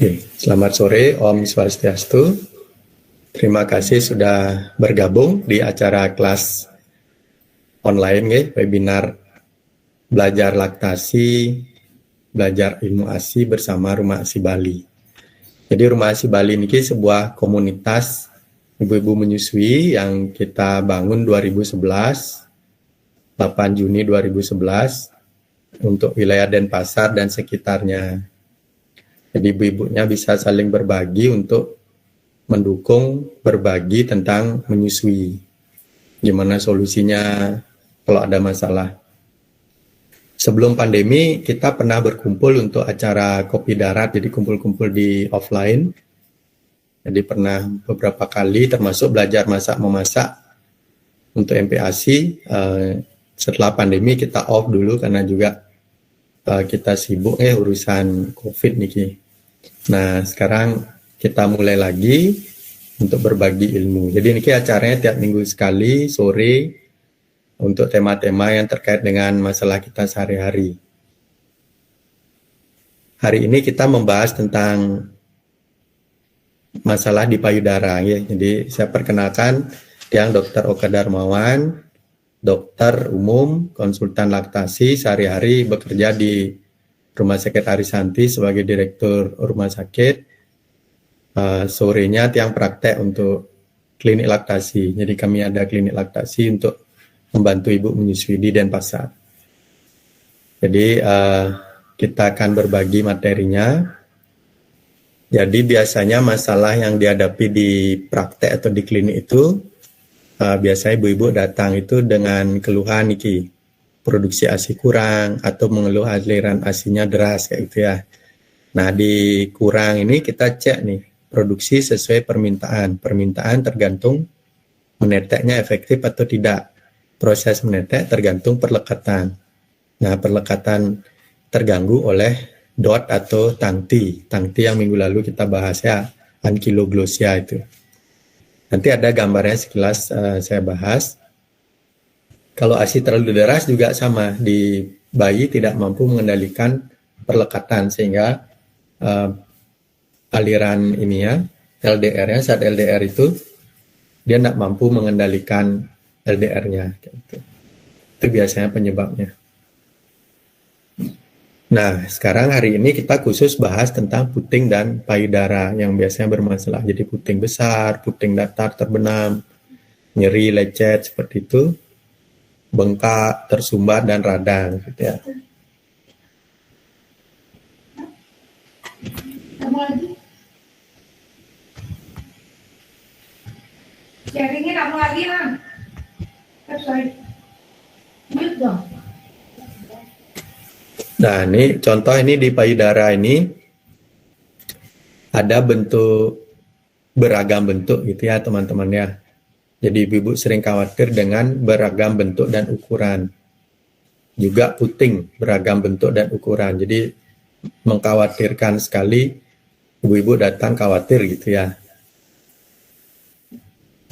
Oke, selamat sore, Om Swastiastu. Terima kasih sudah bergabung di acara kelas online, webinar belajar laktasi, belajar ilmu ASI bersama Rumah ASI Bali. Jadi Rumah ASI Bali ini sebuah komunitas ibu-ibu menyusui yang kita bangun 2011, 8 Juni 2011, untuk wilayah Denpasar dan sekitarnya. Jadi ibu-ibunya bisa saling berbagi untuk mendukung, berbagi tentang menyusui. Gimana solusinya kalau ada masalah. Sebelum pandemi, kita pernah berkumpul untuk acara kopi darat, jadi kumpul-kumpul di offline. Jadi pernah beberapa kali, termasuk belajar masak-memasak untuk MPASI. Setelah pandemi kita off dulu karena juga kita sibuk urusan COVID nih. Nah, sekarang kita mulai lagi untuk berbagi ilmu. Jadi ini acaranya tiap minggu sekali sore untuk tema-tema yang terkait dengan masalah kita sehari-hari. Hari ini kita membahas tentang masalah di payudara ya. Jadi saya perkenalkan yang Dr. Oka Darmawan, dokter umum, konsultan laktasi, sehari-hari bekerja di Rumah Sakit Arisanti sebagai direktur rumah sakit. Sorenya tiang praktek untuk klinik laktasi. Jadi kami ada klinik laktasi untuk membantu ibu menyusui di Denpasar. Jadi kita akan berbagi materinya. Jadi biasanya masalah yang dihadapi di praktek atau di klinik itu biasanya ibu-ibu datang itu dengan keluhan produksi ASI kurang atau mengeluh aliran ASInya deras kayak gitu ya. Nah di kurang ini kita cek nih produksi sesuai permintaan. Permintaan tergantung meneteknya efektif atau tidak. Proses menetek tergantung perlekatan. Nah perlekatan terganggu oleh DOT atau tangti. Tangti yang minggu lalu kita bahas ya, ankylosing itu. Nanti ada gambarnya sekilas saya bahas. Kalau ASI terlalu deras juga sama, di bayi tidak mampu mengendalikan perlekatan sehingga aliran LDR-nya saat LDR itu dia tidak mampu mengendalikan LDR-nya. Itu biasanya penyebabnya. Nah, sekarang hari ini kita khusus bahas tentang puting dan payudara yang biasanya bermasalah. Jadi puting besar, puting datar terbenam, nyeri, lecet seperti itu, bengkak, tersumbat dan radang gitu ya. Sharingnya kamu lagi lah. Sorry. Mute dong. Nah ini contoh ini di payudara ini ada beragam bentuk gitu ya teman-teman ya. Jadi ibu sering khawatir dengan beragam bentuk dan ukuran. Juga puting beragam bentuk dan ukuran. Jadi mengkhawatirkan sekali ibu-ibu datang khawatir gitu ya.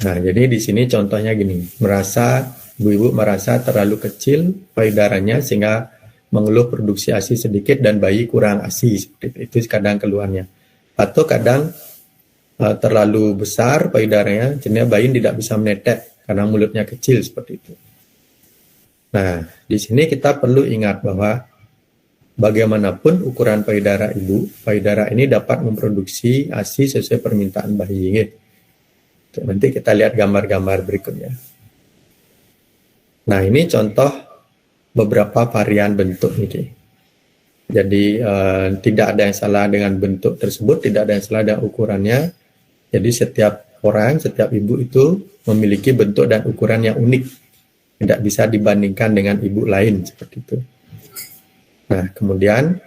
Nah, jadi di sini contohnya gini, ibu-ibu merasa terlalu kecil payudaranya sehingga mengeluh produksi ASI sedikit dan bayi kurang ASI, seperti itu kadang keluhannya. Atau kadang terlalu besar payudaranya, sehingga bayi tidak bisa menetek karena mulutnya kecil seperti itu. Nah, di sini kita perlu ingat bahwa bagaimanapun ukuran payudara ibu, payudara ini dapat memproduksi ASI sesuai permintaan bayi. Nanti kita lihat gambar-gambar berikutnya. Nah, ini contoh beberapa varian bentuk nih. Jadi tidak ada yang salah dengan bentuk tersebut, tidak ada yang salah dengan ukurannya. Jadi setiap orang, setiap ibu itu memiliki bentuk dan ukuran yang unik. Tidak bisa dibandingkan dengan ibu lain seperti itu. Nah, kemudian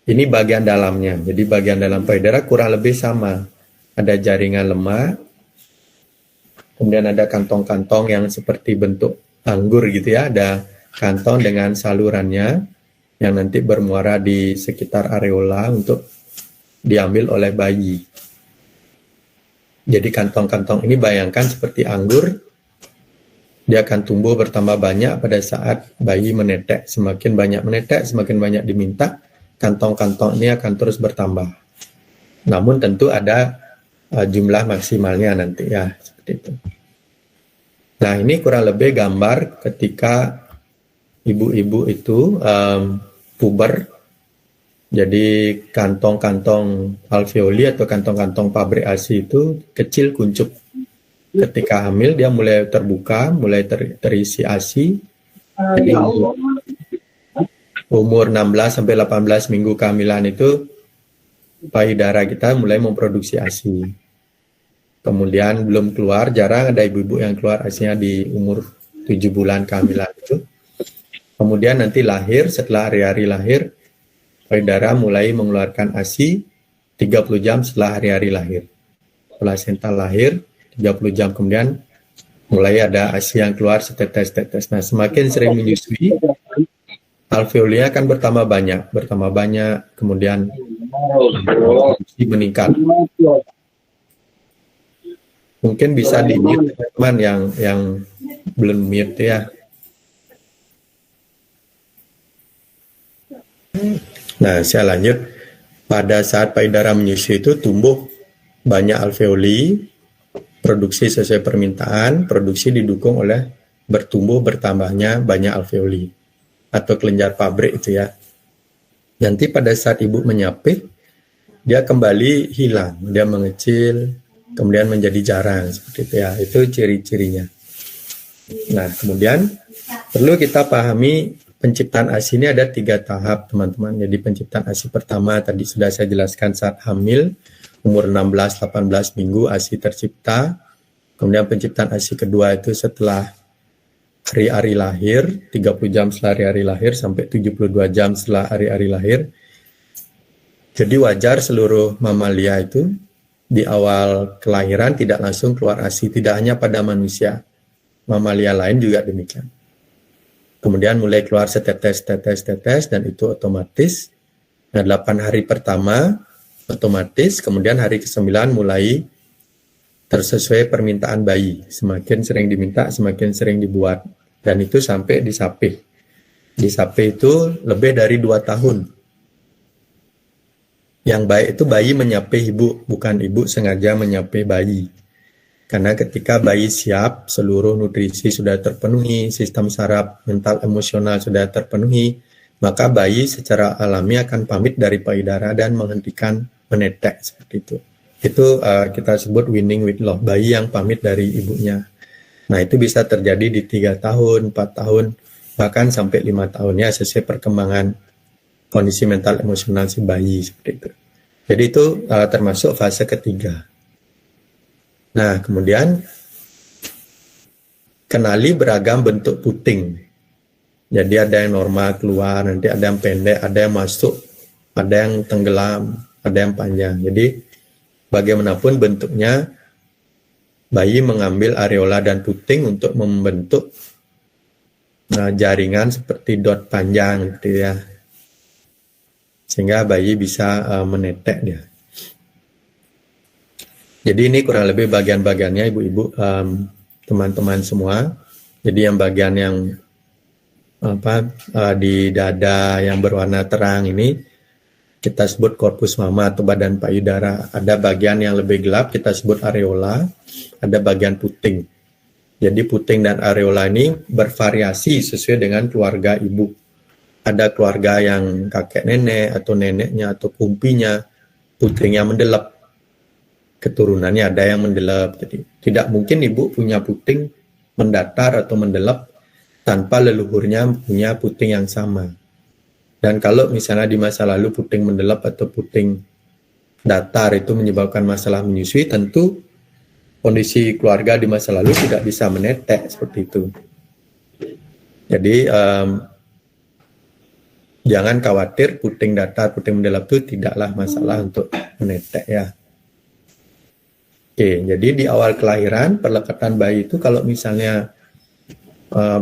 ini bagian dalamnya. Jadi bagian dalam payudara kurang lebih sama. Ada jaringan lemak. Kemudian ada kantong-kantong yang seperti bentuk anggur gitu ya. Ada kantong dengan salurannya yang nanti bermuara di sekitar areola untuk diambil oleh bayi. Jadi kantong-kantong ini bayangkan seperti anggur. Dia akan tumbuh bertambah banyak pada saat bayi menetek. Semakin banyak menetek, semakin banyak diminta, kantong-kantong ini akan terus bertambah. Namun tentu ada jumlah maksimalnya nanti ya, seperti itu. Nah, ini kurang lebih gambar ketika ibu-ibu itu puber. Jadi kantong-kantong alveoli atau kantong-kantong pabrik ASI itu kecil kuncup. Ketika hamil dia mulai terbuka, mulai terisi ASI. Jadi umur 16 sampai 18 minggu kehamilan itu payudara kita mulai memproduksi ASI. Kemudian belum keluar, jarang ada ibu-ibu yang keluar ASI-nya di umur 7 bulan kehamilan itu. Kemudian nanti lahir, setelah hari-hari lahir, payudara mulai mengeluarkan ASI 30 jam setelah hari-hari lahir. Plasenta lahir, 30 jam kemudian mulai ada ASI yang keluar setetes-tetes. Nah, semakin sering menyusui, alveolinya akan bertambah banyak, kemudian meningkat. Mungkin bisa di-mute teman-teman yang belum mute ya. Nah, saya lanjut. Pada saat payudara menyusui itu tumbuh banyak alveoli, produksi sesuai permintaan, produksi didukung oleh bertambahnya banyak alveoli atau kelenjar pabrik itu ya. Nanti pada saat ibu menyapih, dia kembali hilang, dia mengecil, kemudian menjadi jarang seperti itu ya. Itu ciri-cirinya. Nah, kemudian perlu kita pahami penciptaan ASI ini ada 3 tahap, teman-teman. Jadi penciptaan ASI pertama tadi sudah saya jelaskan saat hamil, umur 16-18 minggu ASI tercipta. Kemudian penciptaan ASI kedua itu setelah hari-hari lahir, 30 jam setelah hari-hari lahir sampai 72 jam setelah hari-hari lahir. Jadi wajar seluruh mamalia itu di awal kelahiran tidak langsung keluar ASI, tidak hanya pada manusia. Mamalia lain juga demikian. Kemudian mulai keluar setetes, dan itu otomatis. Nah, 8 hari pertama otomatis, kemudian hari ke-9 mulai tersesuai permintaan bayi. Semakin sering diminta, semakin sering dibuat. Dan itu sampai disapih. Disapih itu lebih dari 2 tahun. Yang baik itu bayi menyapih ibu, bukan ibu sengaja menyapih bayi. Karena ketika bayi siap, seluruh nutrisi sudah terpenuhi, sistem saraf, mental, emosional sudah terpenuhi, maka bayi secara alami akan pamit dari payudara dan menghentikan menetek seperti itu. Itu kita sebut winning with love, bayi yang pamit dari ibunya. Nah, itu bisa terjadi di 3 tahun, 4 tahun, bahkan sampai 5 tahun ya, sesuai perkembangan kondisi mental emosional si bayi seperti itu. Jadi itu termasuk fase ketiga. Nah, kemudian kenali beragam bentuk puting. Jadi ada yang normal keluar, nanti ada yang pendek, ada yang masuk, ada yang tenggelam, ada yang panjang. Jadi bagaimanapun bentuknya, bayi mengambil areola dan puting untuk membentuk jaringan seperti dot panjang gitu ya. Sehingga bayi bisa menetek dia. Jadi ini kurang lebih bagian-bagiannya ibu-ibu, teman-teman semua. Jadi yang bagian yang di dada yang berwarna terang ini kita sebut korpus mama atau badan payudara. Ada bagian yang lebih gelap kita sebut areola, ada bagian puting. Jadi puting dan areola ini bervariasi sesuai dengan keluarga ibu. Ada keluarga yang kakek nenek atau neneknya atau kumpinya putingnya mendelep. Keturunannya ada yang mendelep. Jadi tidak mungkin ibu punya puting mendatar atau mendelep tanpa leluhurnya punya puting yang sama. Dan kalau misalnya di masa lalu puting mendelep atau puting datar itu menyebabkan masalah menyusui, tentu kondisi keluarga di masa lalu tidak bisa menetek seperti itu. Jadi jangan khawatir puting datar, puting mendelep itu tidaklah masalah untuk menetek ya. Oke, jadi di awal kelahiran, perlekatan bayi itu kalau misalnya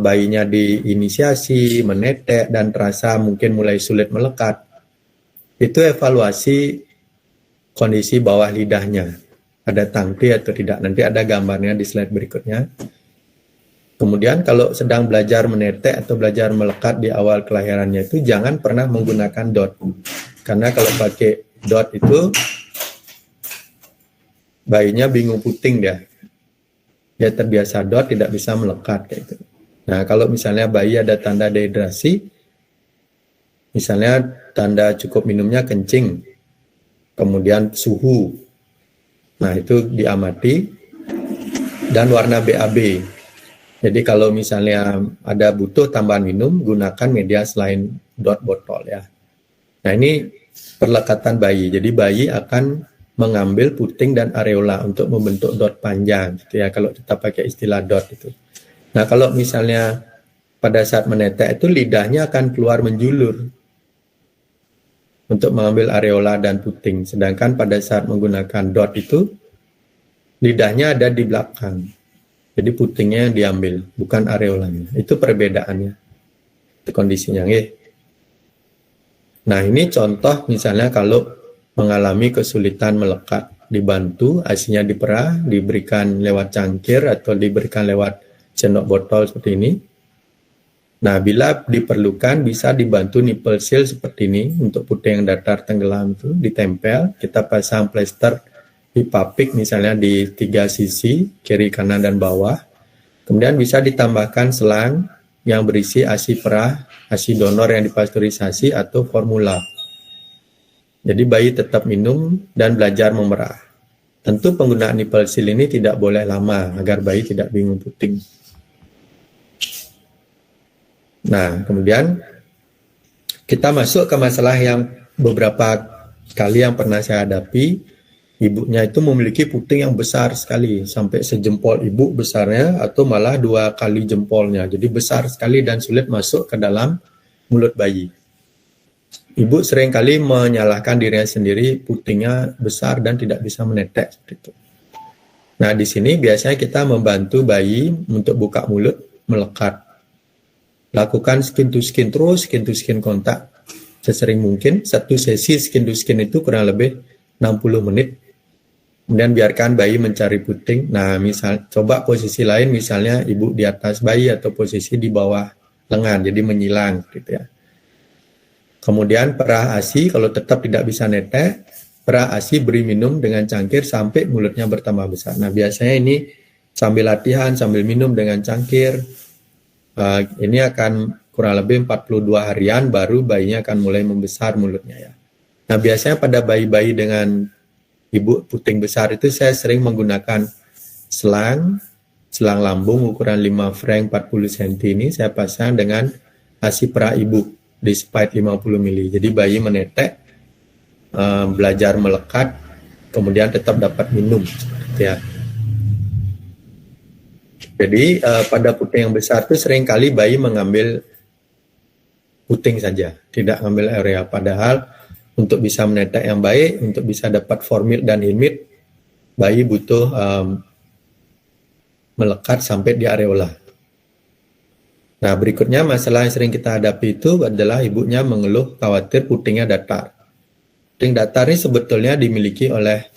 bayinya diinisiasi, menetek, dan terasa mungkin mulai sulit melekat, itu evaluasi kondisi bawah lidahnya. Ada tangki atau tidak, nanti ada gambarnya di slide berikutnya. Kemudian kalau sedang belajar menetek atau belajar melekat di awal kelahirannya itu jangan pernah menggunakan dot. Karena kalau pakai dot itu bayinya bingung puting dia terbiasa dot, tidak bisa melekat kayak gitu. Nah, kalau misalnya bayi ada tanda dehidrasi, misalnya tanda cukup minumnya kencing, kemudian suhu, nah itu diamati, dan warna BAB. Jadi kalau misalnya ada butuh tambahan minum, gunakan media selain dot botol ya. Nah, ini perlekatan bayi. Jadi bayi akan mengambil puting dan areola untuk membentuk dot panjang gitu ya, kalau kita pakai istilah dot itu. Nah, kalau misalnya pada saat menetek itu lidahnya akan keluar menjulur untuk mengambil areola dan puting. Sedangkan pada saat menggunakan dot itu lidahnya ada di belakang. Jadi putingnya yang diambil, bukan areolanya. Itu perbedaannya. Itu kondisinya. Nah, ini contoh misalnya kalau mengalami kesulitan melekat, dibantu, ASI-nya diperah, diberikan lewat cangkir atau diberikan lewat sendok botol seperti ini. Nah, bila diperlukan bisa dibantu nipple seal seperti ini untuk puting yang datar tenggelam itu ditempel, kita pasang plester hipapik misalnya di 3 sisi, kiri, kanan, dan bawah. Kemudian bisa ditambahkan selang yang berisi ASI perah, ASI donor yang dipasteurisasi atau formula. Jadi bayi tetap minum dan belajar memerah. Tentu penggunaan nipple seal ini tidak boleh lama agar bayi tidak bingung puting. Nah, kemudian kita masuk ke masalah yang beberapa kali yang pernah saya hadapi. Ibunya itu memiliki puting yang besar sekali, sampai sejempol ibu besarnya atau malah 2 kali jempolnya. Jadi besar sekali dan sulit masuk ke dalam mulut bayi. Ibu seringkali menyalahkan dirinya sendiri, putingnya besar dan tidak bisa menetek seperti itu. Nah, di sini biasanya kita membantu bayi untuk buka mulut, melekat. Lakukan skin to skin kontak sesering mungkin. Satu sesi skin to skin itu kurang lebih 60 menit. Kemudian biarkan bayi mencari puting. Nah, coba posisi lain, misalnya ibu di atas bayi atau posisi di bawah lengan, jadi menyilang gitu ya. Kemudian perah ASI, kalau tetap tidak bisa netek, perah ASI beri minum dengan cangkir sampai mulutnya bertambah besar. Nah, biasanya ini sambil latihan, sambil minum dengan cangkir, ini akan kurang lebih 42 harian baru bayinya akan mulai membesar mulutnya ya. Nah, biasanya pada bayi-bayi dengan ibu puting besar itu saya sering menggunakan selang lambung ukuran 5 frank 40 cm ini saya pasang dengan ASI perah ibu di spide 50 mili. Jadi bayi menetek, belajar melekat, kemudian tetap dapat minum seperti ya. Jadi pada puting yang besar itu seringkali bayi mengambil puting saja, tidak mengambil area. Padahal untuk bisa menetek yang baik, untuk bisa dapat formil dan hilmit, bayi butuh melekat sampai di areola. Nah, berikutnya masalah yang sering kita hadapi itu adalah ibunya mengeluh khawatir putingnya datar. Puting datar ini sebetulnya dimiliki oleh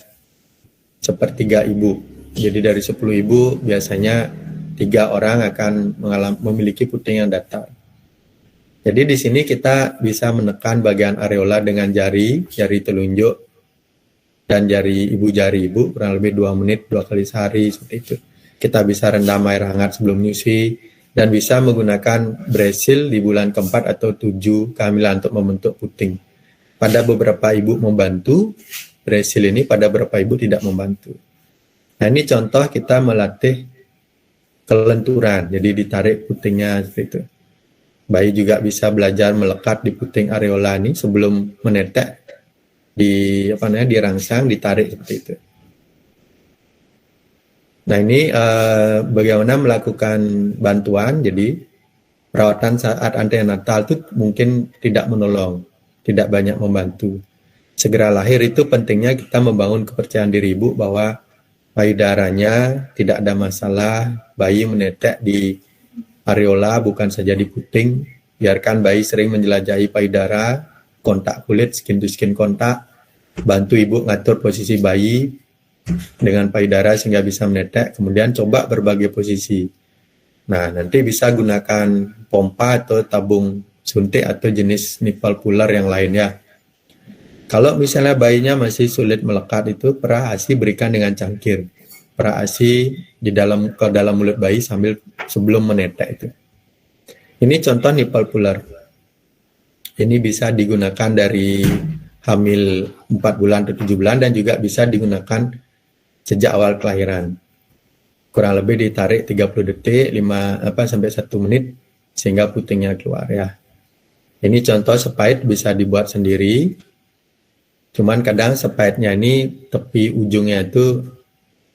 sepertiga ibu. Jadi dari 10 ibu biasanya 3 orang akan memiliki puting yang datar. Jadi di sini kita bisa menekan bagian areola dengan jari telunjuk dan jari ibu kurang lebih 2 menit 2 kali sehari seperti itu. Kita bisa rendam air hangat sebelum nyusui dan bisa menggunakan Bresil di bulan keempat atau 7 kehamilan untuk membentuk puting. Pada beberapa ibu membantu Bresil ini, pada beberapa ibu tidak membantu. Nah, ini contoh kita melatih kelenturan, jadi ditarik putingnya seperti itu. Bayi juga bisa belajar melekat di puting areola ini sebelum menetek, dirangsang, ditarik seperti itu. Nah, ini bagaimana melakukan bantuan. Jadi perawatan saat antenatal itu mungkin tidak menolong, tidak banyak membantu. Segera lahir itu pentingnya kita membangun kepercayaan diri ibu bahwa payudaranya tidak ada masalah, bayi menetek di areola bukan saja di puting. Biarkan bayi sering menjelajahi payudara, kontak kulit, skin to skin kontak, bantu ibu ngatur posisi bayi dengan payudara sehingga bisa menetek, kemudian coba berbagai posisi. Nah, nanti bisa gunakan pompa atau tabung suntik atau jenis nipple puller yang lainnya. Kalau misalnya bayinya masih sulit melekat, itu perah ASI berikan dengan cangkir. Perah ASI ke dalam mulut bayi sebelum menetek itu. Ini contoh nipple puller. Ini bisa digunakan dari hamil 4 bulan atau 7 bulan dan juga bisa digunakan sejak awal kelahiran. Kurang lebih ditarik 30 detik, 5 sampai 1 menit sehingga putingnya keluar ya. Ini contoh sepait bisa dibuat sendiri. Cuman kadang sepaitnya ini tepi ujungnya itu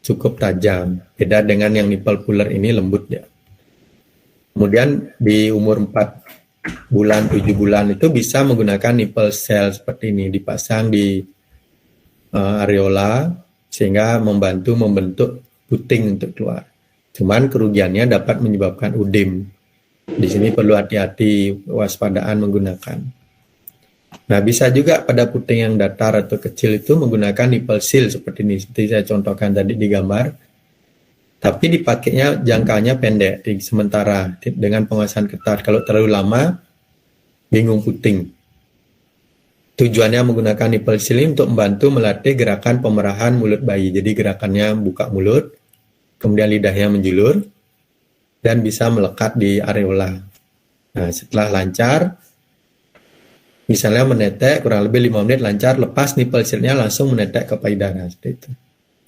cukup tajam. Beda dengan yang nipple puller ini lembut ya. Kemudian di umur 4 bulan, 7 bulan itu bisa menggunakan nipple cell seperti ini. Dipasang di areola sehingga membantu membentuk puting untuk keluar. Cuman kerugiannya dapat menyebabkan udem. Di sini perlu hati-hati, waspadaan menggunakan. Nah, bisa juga pada puting yang datar atau kecil itu menggunakan nipple seal seperti ini, seperti saya contohkan tadi di gambar. Tapi dipakainya jangkanya pendek sementara dengan penguasaan ketat. Kalau terlalu lama, bingung puting. Tujuannya menggunakan nipple seal ini untuk membantu melatih gerakan pemerahan mulut bayi. Jadi gerakannya buka mulut, kemudian lidahnya menjulur, dan bisa melekat di areola. Nah, setelah lancar, misalnya menetek kurang lebih 5 menit lancar, lepas nipple seal-nya langsung menetek ke payudara seperti itu.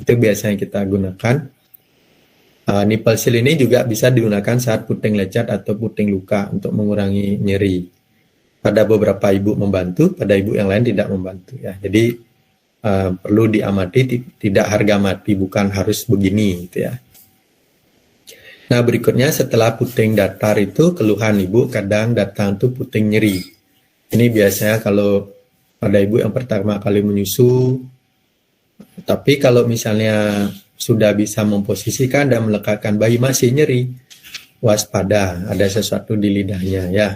Itu biasanya kita gunakan. Nipple seal ini juga bisa digunakan saat puting lecet atau puting luka untuk mengurangi nyeri. Pada beberapa ibu membantu, pada ibu yang lain tidak membantu ya. Jadi perlu diamati, tidak harga mati, bukan harus begini gitu ya. Nah, berikutnya setelah puting datar itu keluhan ibu kadang datang tuh puting nyeri. Ini biasanya kalau pada ibu yang pertama kali menyusu, tapi kalau misalnya sudah bisa memposisikan dan melekatkan bayi masih nyeri, waspada, ada sesuatu di lidahnya ya.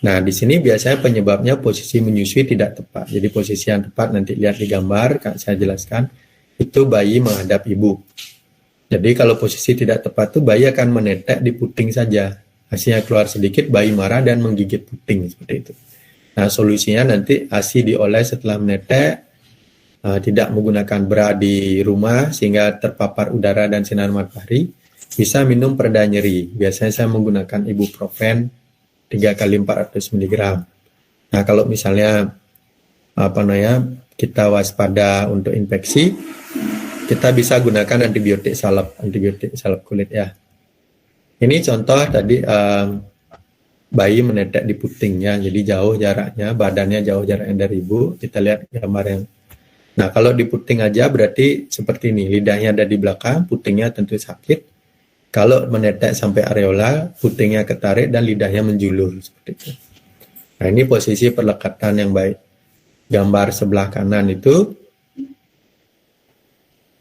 Nah, di sini biasanya penyebabnya posisi menyusui tidak tepat. Jadi posisi yang tepat nanti lihat di gambar, saya jelaskan, itu bayi menghadap ibu. Jadi kalau posisi tidak tepat itu bayi akan menetek di puting saja. Hasilnya keluar sedikit, bayi marah dan menggigit puting seperti itu. Nah, solusinya nanti ASI dioles setelah menetek, tidak menggunakan bra di rumah sehingga terpapar udara dan sinar matahari, bisa minum pereda nyeri. Biasanya saya menggunakan ibuprofen 3 kali 400 mg. Nah, kalau misalnya kita waspada untuk infeksi, kita bisa gunakan antibiotik salep kulit ya. Ini contoh tadi bayi menetek di putingnya, jadi jauh jaraknya, badannya jauh jaraknya dari ibu. Kita lihat gambar yang. Nah, kalau di puting aja berarti seperti ini, lidahnya ada di belakang, putingnya tentu sakit. Kalau menetek sampai areola, putingnya ketarik dan lidahnya menjulur seperti itu. Nah, ini posisi perlekatan yang baik. Gambar sebelah kanan itu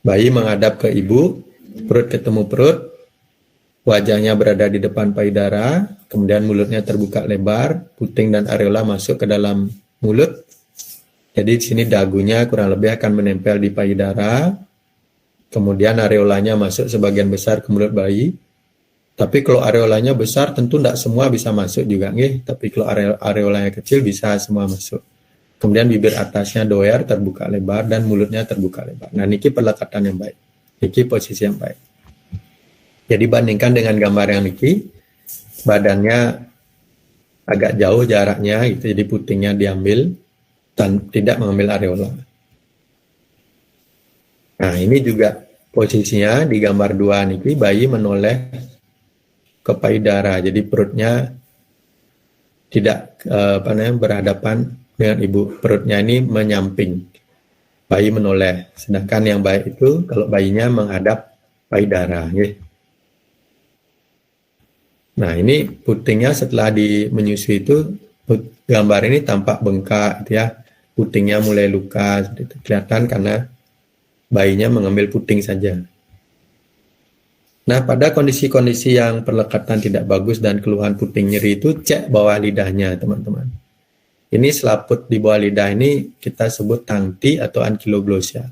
bayi menghadap ke ibu, perut ketemu perut, wajahnya berada di depan payudara, kemudian mulutnya terbuka lebar, puting dan areola masuk ke dalam mulut. Jadi di sini dagunya kurang lebih akan menempel di payudara, kemudian areolanya masuk sebagian besar ke mulut bayi. Tapi kalau areolanya besar tentu tidak semua bisa masuk juga, nih. Tapi kalau areolanya kecil bisa semua masuk. Kemudian bibir atasnya doer, terbuka lebar, dan mulutnya terbuka lebar. Nah, niki perlekatan yang baik. Niki posisi yang baik. Jadi bandingkan dengan gambar yang niki, badannya agak jauh jaraknya, gitu. Jadi putingnya diambil, dan tidak mengambil areola. Nah, ini juga posisinya di gambar 2 niki, bayi menoleh ke payudara. Jadi perutnya tidak berhadapan dengan ibu, perutnya ini menyamping, bayi menoleh. Sedangkan yang baik itu kalau bayinya menghadap payudara. Nah, ini putingnya setelah menyusui itu, gambar ini tampak bengkak, gitu ya. Putingnya mulai luka, itu kelihatan karena bayinya mengambil puting saja. Nah, pada kondisi-kondisi yang perlekatan tidak bagus dan keluhan puting nyeri itu, cek bawah lidahnya, teman-teman. Ini selaput di bawah lidah ini kita sebut tangti atau ankylosing.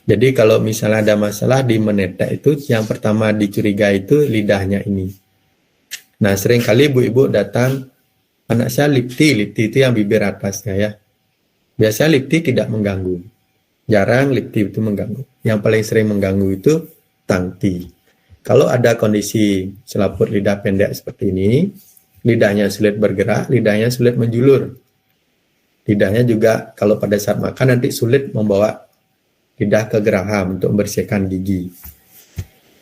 Jadi kalau misalnya ada masalah di menetek itu, yang pertama dicurigai itu lidahnya ini. Nah, seringkali ibu-ibu datang, anak saya lipti itu yang bibir atasnya ya. Biasanya lipti tidak mengganggu. Jarang lipti itu mengganggu. Yang paling sering mengganggu itu tangti. Kalau ada kondisi selaput lidah pendek seperti ini, lidahnya sulit bergerak, lidahnya sulit menjulur. Lidahnya juga kalau pada saat makan nanti sulit membawa lidah ke geraham untuk membersihkan gigi.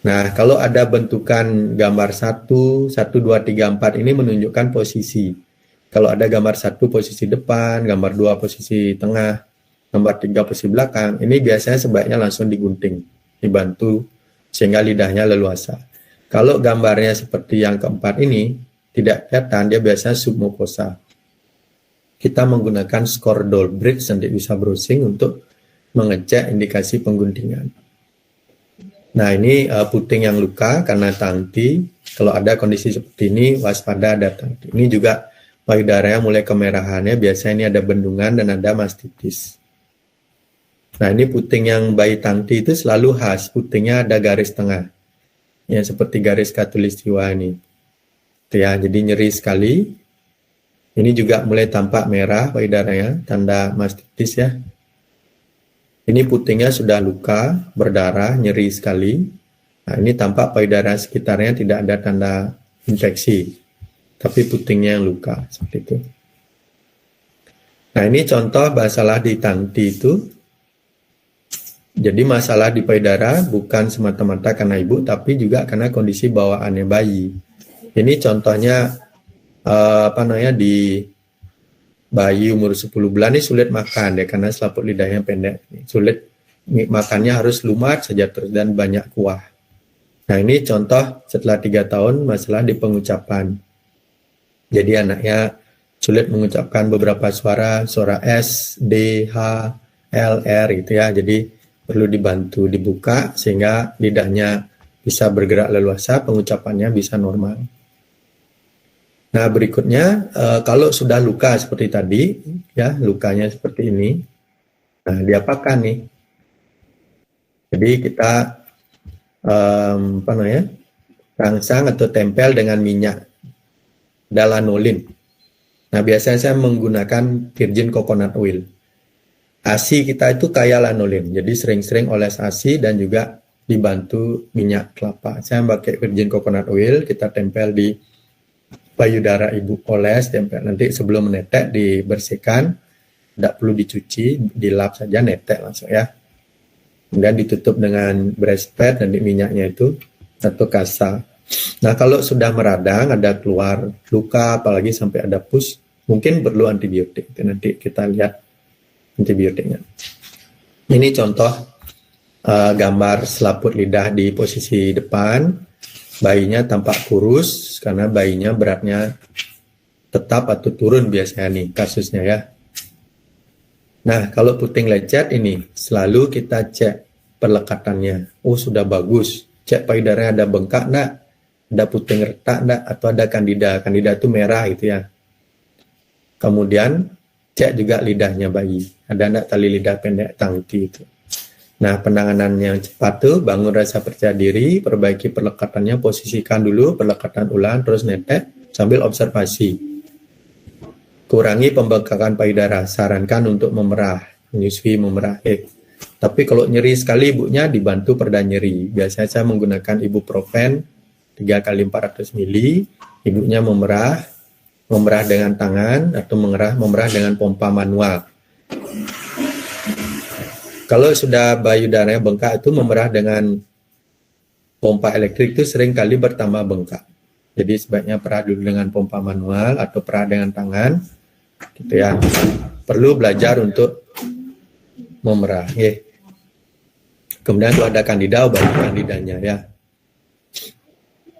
Nah, kalau ada bentukan gambar 1, 1, 2, 3, 4 ini menunjukkan posisi. Kalau ada gambar 1 posisi depan, gambar 2 posisi tengah, gambar 3 posisi belakang, ini biasanya sebaiknya langsung digunting, dibantu sehingga lidahnya leluasa. Kalau gambarnya seperti yang keempat ini, tidak kelihatan, dia biasanya submukosa. Kita menggunakan skor Dolbridge nanti bisa browsing untuk mengecek indikasi pengguntingan. Nah, ini puting yang luka karena tangti. Kalau ada kondisi seperti ini, waspada ada tangti. Ini juga payudaranya mulai kemerahannya, biasanya ini ada bendungan dan ada mastitis. Nah, ini puting yang bayi tangti itu selalu khas, putingnya ada garis tengah. Yang seperti garis khatulistiwa ini. Ya, jadi nyeri sekali. Ini juga mulai tampak merah payudaranya, tanda mastitis ya. Ini putingnya sudah luka, berdarah, nyeri sekali. Nah, ini tampak payudara sekitarnya tidak ada tanda infeksi. Tapi putingnya yang luka, seperti itu. Nah, ini contoh masalah di tangti itu. Jadi masalah di payudara bukan semata-mata karena ibu, tapi juga karena kondisi bawaannya bayi. Ini contohnya di bayi umur 10 bulan ini sulit makan ya karena selaput lidahnya pendek. Sulit makannya harus lumat saja terus dan banyak kuah. Nah, ini contoh setelah 3 tahun masalah di pengucapan. Jadi anaknya sulit mengucapkan beberapa suara S, D, H, L, R gitu ya. Jadi perlu dibantu dibuka sehingga lidahnya bisa bergerak leluasa, pengucapannya bisa normal. Nah, berikutnya kalau sudah luka seperti tadi, ya lukanya seperti ini. Nah, diapakan nih? Jadi kita rangsang atau tempel dengan minyak dalanolin. Nah, biasanya saya menggunakan virgin coconut oil. ASI kita itu kaya lanolin, jadi sering-sering oles ASI dan juga dibantu minyak kelapa. Saya pakai virgin coconut oil, kita tempel di payudara ibu, oles, tempel. Nanti sebelum menetek dibersihkan, tidak perlu dicuci, dilap saja, netek langsung ya. Kemudian ditutup dengan breastpad dan di minyaknya itu atau kasa. Nah, kalau sudah meradang, ada keluar luka, apalagi sampai ada pus, mungkin perlu antibiotik. Nanti kita lihat antibiotiknya. Ini contoh gambar selaput lidah di posisi depan. Bayinya tampak kurus karena bayinya beratnya tetap atau turun biasanya nih kasusnya ya. Nah, kalau puting lecet ini selalu kita cek perlekatannya. Oh, sudah bagus. Cek payudaranya ada bengkak enggak? Ada puting retak enggak? Atau ada kandida? Kandida itu merah gitu ya. Kemudian cek juga lidahnya bayi. Ada enggak tali lidah pendek tangti itu. Nah, penanganan yang cepat tuh bangun rasa percaya diri, perbaiki perlekatannya, posisikan dulu perlekatan ulang, terus netek sambil observasi. Kurangi pembengkakan payudara, sarankan untuk memerah, menyusui, memerah. Tapi kalau nyeri sekali ibunya dibantu pereda nyeri. Biasanya saya menggunakan ibuprofen 3 kali 400 ml, ibunya memerah dengan tangan atau memerah dengan pompa manual. Kalau sudah payudaranya bengkak itu memerah dengan pompa elektrik itu sering kali bertambah bengkak. Jadi sebaiknya perah dulu dengan pompa manual atau perah dengan tangan, gitu ya. Perlu belajar untuk memerah. Kemudian kalau ada kandida, obati kandidanya ya.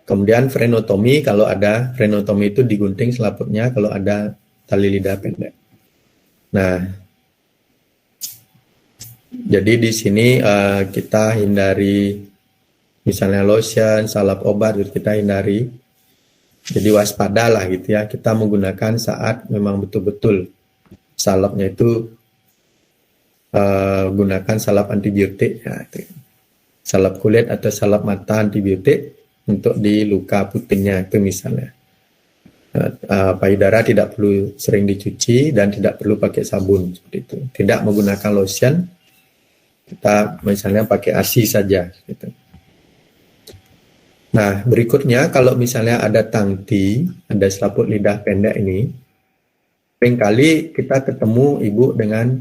Kemudian frenotomi, kalau ada frenotomi itu digunting selaputnya kalau ada tali lidah pendek. Nah, jadi di sini kita hindari misalnya lotion, salep obat kita hindari. Jadi waspadalah gitu ya. Kita menggunakan saat memang betul-betul salepnya itu gunakan salep antibiotik ya. Salep kulit atau salep mata antibiotik untuk di luka putingnya itu misalnya. Payudara tidak perlu sering dicuci dan tidak perlu pakai sabun seperti itu. Tidak menggunakan lotion, kita misalnya pakai ASI saja gitu. Nah, berikutnya kalau misalnya ada tangti, ada selaput lidah pendek ini, seringkali kita ketemu ibu dengan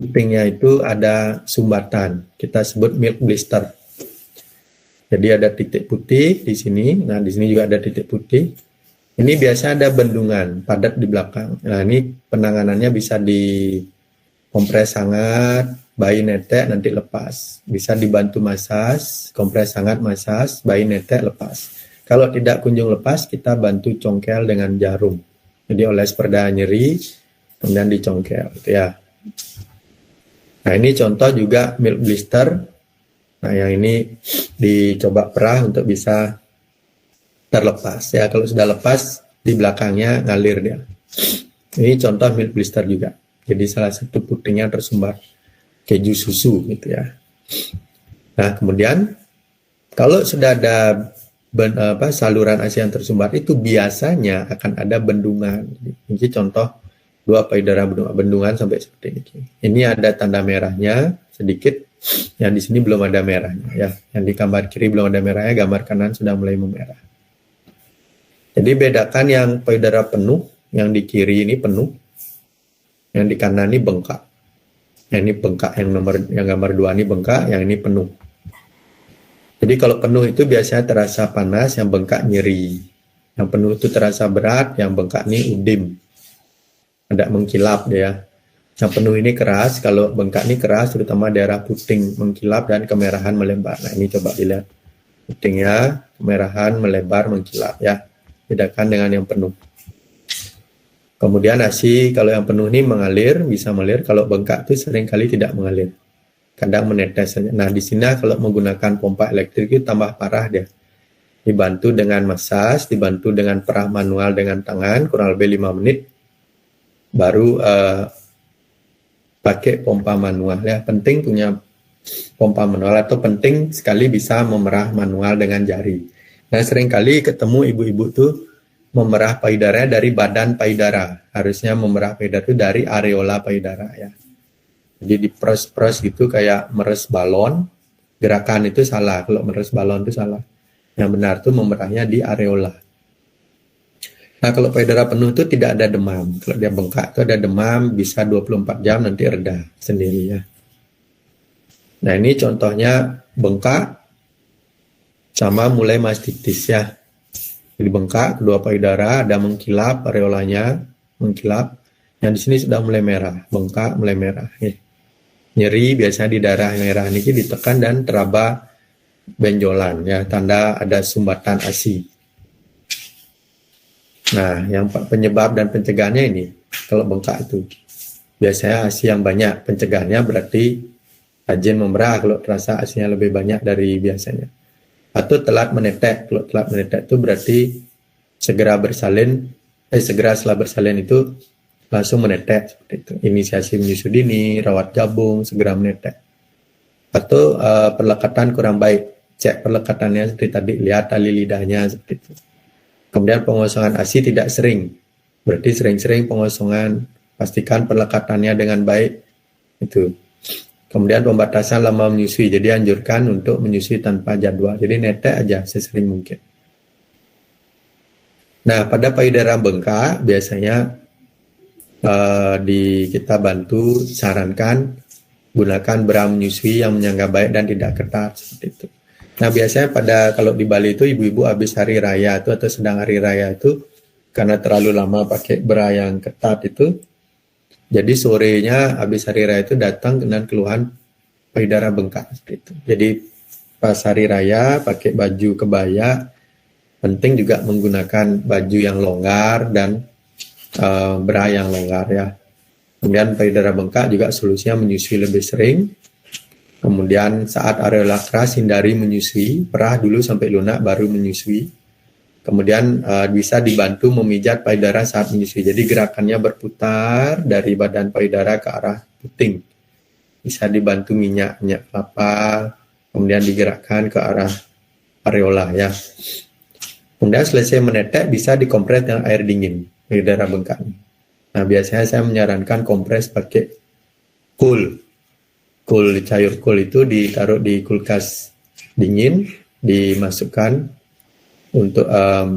putingnya itu ada sumbatan, kita sebut milk blister. Jadi ada titik putih di sini, nah di sini juga ada titik putih. Ini biasa ada bendungan padat di belakang. Nah ini penanganannya bisa dikompres hangat, bayi netek nanti lepas. Bisa dibantu masas, kompres hangat masas, bayi netek lepas. Kalau tidak kunjung lepas, kita bantu congkel dengan jarum. Jadi oles perda nyeri, kemudian dicongkel. Gitu ya. Nah ini contoh juga milk blister. Nah yang ini dicoba perah untuk bisa terlepas ya. Kalau sudah lepas di belakangnya ngalir dia. Ini contoh milk blister juga. Jadi salah satu putingnya tersumbat keju susu gitu ya. Nah kemudian kalau sudah ada saluran ASI yang tersumbat itu biasanya akan ada bendungan. Ini contoh dua payudara bendungan sampai seperti ini. Ini ada tanda merahnya sedikit. Yang di sini belum ada merahnya ya. Yang di gambar kiri belum ada merahnya, gambar kanan sudah mulai memerah. Jadi bedakan yang payudara penuh, yang di kiri ini penuh, yang di kanan ini bengkak. Yang ini bengkak, yang gambar 2 ini bengkak, yang ini penuh. Jadi kalau penuh itu biasanya terasa panas, yang bengkak nyeri. Yang penuh itu terasa berat, yang bengkak ini udim. Ada mengkilap dia. Yang penuh ini keras, kalau bengkak ini keras, terutama daerah puting mengkilap dan kemerahan melebar. Nah ini coba dilihat. Putingnya, kemerahan, melebar, mengkilap ya. Bedakan dengan yang penuh. Kemudian ASI, kalau yang penuh ini mengalir, bisa mengalir. Kalau bengkak itu seringkali tidak mengalir. Kadang menetes saja. Nah di sini kalau menggunakan pompa elektrik itu tambah parah dia. Dibantu dengan masas, dibantu dengan perah manual dengan tangan, kurang lebih 5 menit. Baru pakai pompa manual ya. Penting punya pompa manual atau penting sekali bisa memerah manual dengan jari. Nah seringkali ketemu ibu-ibu tuh memerah payudara dari badan payudara. Harusnya memerah payudara itu dari areola payudara ya. Jadi dipres-pres gitu kayak meres balon. Gerakan itu salah. Kalau meres balon itu salah. Yang benar tuh memerahnya di areola. Nah kalau payudara penuh itu tidak ada demam. Kalau dia bengkak itu ada demam bisa 24 jam nanti reda sendiri ya. Nah ini contohnya bengkak sama mulai mastitis ya. Jadi bengkak kedua payudara ada mengkilap areolanya mengkilap. Yang di sini sudah mulai merah, bengkak mulai merah. Nyeri biasanya di daerah merah ini ditekan dan teraba benjolan ya, tanda ada sumbatan ASI. Nah, yang penyebab dan pencegahannya ini kalau bengkak itu biasanya ASI yang banyak, pencegahannya berarti rajin memerah kalau terasa ASI-nya lebih banyak dari biasanya. Atau telat menetek. Kalau telat menetek itu berarti segera setelah bersalin itu langsung menetek seperti itu. Inisiasi menyusui dini, rawat gabung, segera menetek. Atau perlekatan kurang baik. Cek perlekatannya seperti tadi, lihat tali lidahnya seperti itu. Kemudian pengosongan ASI tidak sering. Berarti sering-sering pengosongan, pastikan perlekatannya dengan baik. Itu. Kemudian pembatasan lama menyusui. Jadi anjurkan untuk menyusui tanpa jadwal. Jadi netek aja sesering mungkin. Nah, pada payudara bengkak biasanya kita bantu sarankan gunakan bra menyusui yang menyangga baik dan tidak ketat seperti itu. Nah biasanya kalau di Bali itu ibu-ibu habis hari raya itu atau sedang hari raya itu karena terlalu lama pakai bra yang ketat itu, jadi sorenya habis hari raya itu datang dengan keluhan payudara bengkak seperti itu. Jadi pas hari raya pakai baju kebaya, penting juga menggunakan baju yang longgar dan bra yang longgar ya. Kemudian payudara bengkak juga solusinya menyusui lebih sering. Kemudian saat areola keras hindari menyusui, perah dulu sampai lunak baru menyusui. Kemudian bisa dibantu memijat payudara saat menyusui. Jadi gerakannya berputar dari badan payudara ke arah puting. Bisa dibantu minyak kelapa, kemudian digerakkan ke arah areola ya. Kemudian selesai menetek bisa dikompres dengan air dingin di daerah bengkak. Nah, biasanya saya menyarankan kompres pakai kul. Cair kul itu ditaruh di kulkas dingin, dimasukkan untuk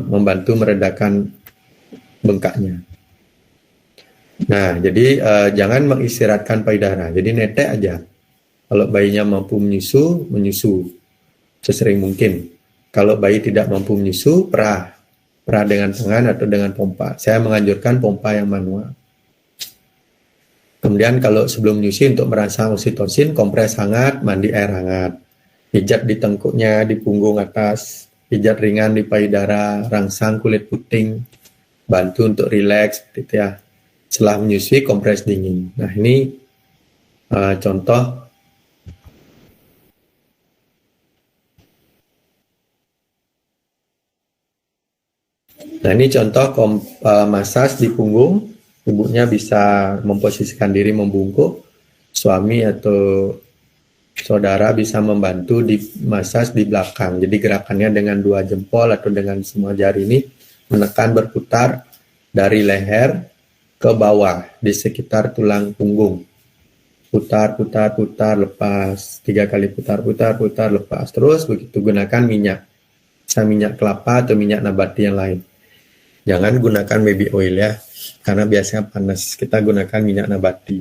membantu meredakan bengkaknya. Nah, jadi jangan mengistirahatkan payudara. Jadi netek aja. Kalau bayinya mampu menyusu sesering mungkin. Kalau bayi tidak mampu menyusu, perah dengan tangan atau dengan pompa. Saya menganjurkan pompa yang manual. Kemudian kalau sebelum menyusui untuk merangsang oksitosin, kompres hangat, mandi air hangat. Pijat di tengkuknya, di punggung atas, pijat ringan di payudara, rangsang kulit puting, bantu untuk rileks, gitu ya. Setelah menyusui, kompres dingin. Nah, ini contoh. Nah, ini contoh masas di punggung. Ibunya bisa memposisikan diri membungkuk. Suami atau saudara bisa membantu di masas di belakang. Jadi gerakannya dengan 2 jempol atau dengan semua jari ini menekan berputar dari leher ke bawah di sekitar tulang punggung. Putar, lepas. 3 kali putar, lepas. Terus begitu gunakan minyak. Bisa minyak kelapa atau minyak nabati yang lain. Jangan gunakan baby oil ya, karena biasanya panas. Kita gunakan minyak nabati.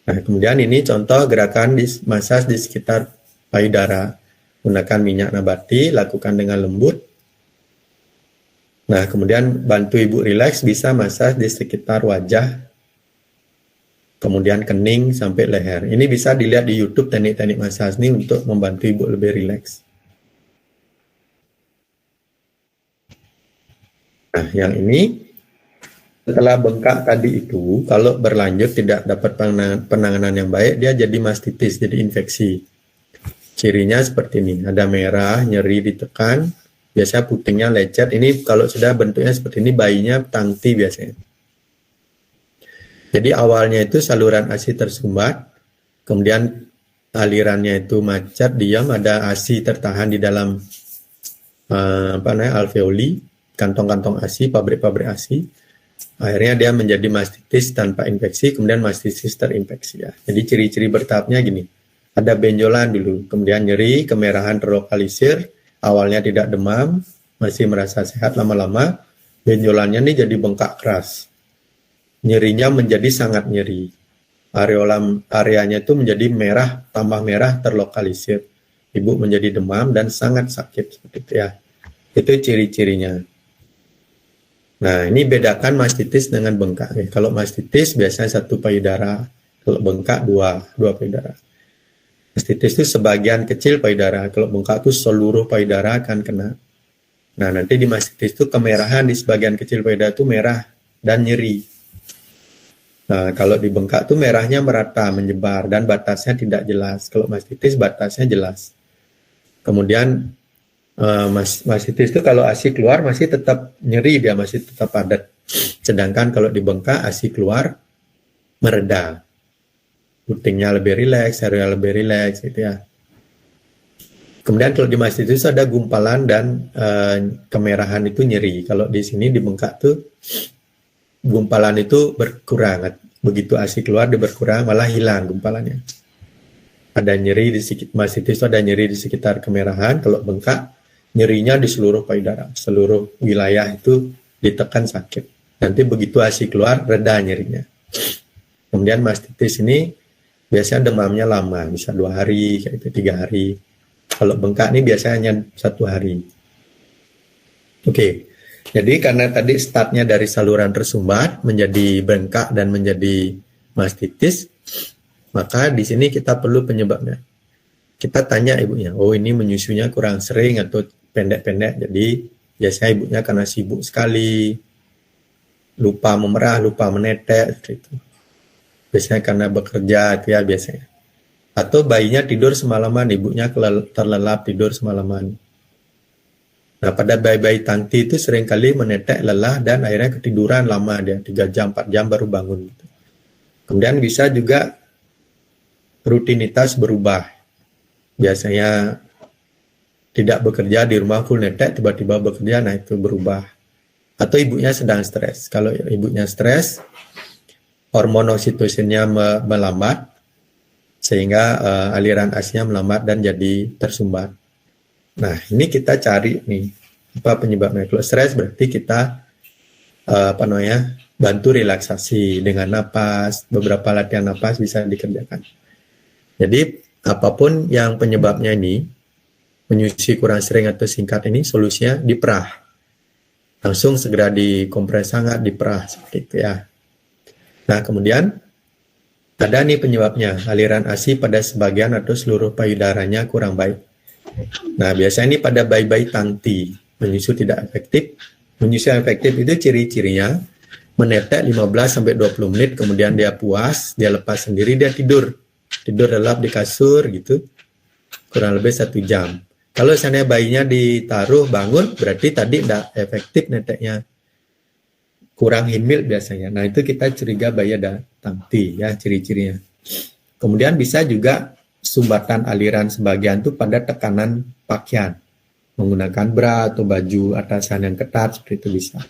Nah, kemudian ini contoh gerakan di masas di sekitar payudara. Gunakan minyak nabati, lakukan dengan lembut. Nah, kemudian bantu ibu rileks, bisa masas di sekitar wajah, kemudian kening sampai leher. Ini bisa dilihat di YouTube teknik-teknik masas ini untuk membantu ibu lebih rileks. Nah, yang ini setelah bengkak tadi itu, kalau berlanjut tidak dapat penanganan yang baik, dia jadi mastitis, jadi infeksi. Cirinya seperti ini, ada merah, nyeri ditekan, biasanya putingnya lecet. Ini kalau sudah bentuknya seperti ini, bayinya tangti biasanya. Jadi awalnya itu saluran ASI tersumbat, kemudian alirannya itu macet, diam, ada ASI tertahan di dalam alveoli, kantong-kantong ASI, pabrik-pabrik ASI. Akhirnya dia menjadi mastitis tanpa infeksi, kemudian mastitis terinfeksi ya. Jadi ciri-ciri bertahapnya gini. Ada benjolan dulu, kemudian nyeri, kemerahan terlokalisir, awalnya tidak demam, masih merasa sehat lama-lama, benjolannya ini jadi bengkak keras. Nyerinya menjadi sangat nyeri. Areanya itu menjadi merah, tambah merah terlokalisir. Ibu menjadi demam dan sangat sakit seperti itu ya. Itu ciri-cirinya. Nah, ini bedakan mastitis dengan bengkak. Kalau mastitis biasanya 1 payudara, kalau bengkak 2 payudara. Mastitis itu sebagian kecil payudara, kalau bengkak itu seluruh payudara akan kena. Nah, nanti di mastitis itu kemerahan di sebagian kecil payudara itu merah dan nyeri. Nah, kalau di bengkak itu merahnya merata, menyebar, dan batasnya tidak jelas. Kalau mastitis batasnya jelas. Kemudian mastitis itu kalau ASI keluar masih tetap nyeri, dia masih tetap padat. Sedangkan kalau di bengkak ASI keluar mereda, putingnya lebih rileks, area lebih rileks gitu ya. Kemudian kalau di mastitis ada gumpalan dan kemerahan itu nyeri. Kalau di sini di bengkak tuh gumpalan itu berkurang, begitu ASI keluar dia berkurang, malah hilang gumpalannya. Ada nyeri di sekitar mastitis itu, ada nyeri di sekitar kemerahan. Kalau bengkak nyerinya di seluruh payudara, seluruh wilayah itu ditekan sakit. Nanti begitu ASI keluar, reda nyerinya. Kemudian mastitis ini biasanya demamnya lama, bisa 2 hari, kayak itu 3 hari. Kalau bengkak ini biasanya hanya 1 hari. Oke, jadi karena tadi startnya dari saluran tersumbat menjadi bengkak dan menjadi mastitis, maka di sini kita perlu penyebabnya. Kita tanya ibunya, oh ini menyusunya kurang sering atau pendek-pendek, jadi biasanya ibunya karena sibuk sekali, lupa memerah, lupa menetek, gitu. Biasanya karena bekerja, ya biasanya. Atau bayinya tidur semalaman, ibunya terlelap tidur semalaman. Nah, pada bayi-bayi tangti itu seringkali menetek, lelah, dan akhirnya ketiduran lama dia, 3 jam, 4 jam baru bangun. Gitu. Kemudian bisa juga rutinitas berubah. Biasanya tidak bekerja di rumah full netek, tiba-tiba bekerja, nah itu berubah. Atau ibunya sedang stres. Kalau ibunya stres, hormon oksitosinnya melambat, sehingga aliran ASI-nya melambat dan jadi tersumbat. Nah, ini kita cari nih, apa penyebabnya. Kalau stres berarti kita bantu relaksasi dengan napas, beberapa latihan napas bisa dikerjakan. Jadi, apapun yang penyebabnya ini, menyusui kurang sering atau singkat ini, solusinya diperah. Langsung segera dikompres hangat, diperah, seperti itu ya. Nah, kemudian ada nih penyebabnya, aliran ASI pada sebagian atau seluruh payudaranya kurang baik. Nah, biasanya ini pada bayi-bayi tangti, menyusui tidak efektif. Menyusui efektif itu ciri-cirinya menetek 15-20 menit, kemudian dia puas, dia lepas sendiri, dia tidur lelap di kasur gitu, kurang lebih 1 jam. Kalau seandainya bayinya ditaruh bangun, berarti tadi tidak efektif neteknya, kurang himil biasanya. Nah, itu kita curiga bayi ada tangti ya, ciri-cirinya. Kemudian bisa juga sumbatan aliran sebagian itu pada tekanan pakaian, menggunakan bra atau baju atasan yang ketat, seperti itu bisa.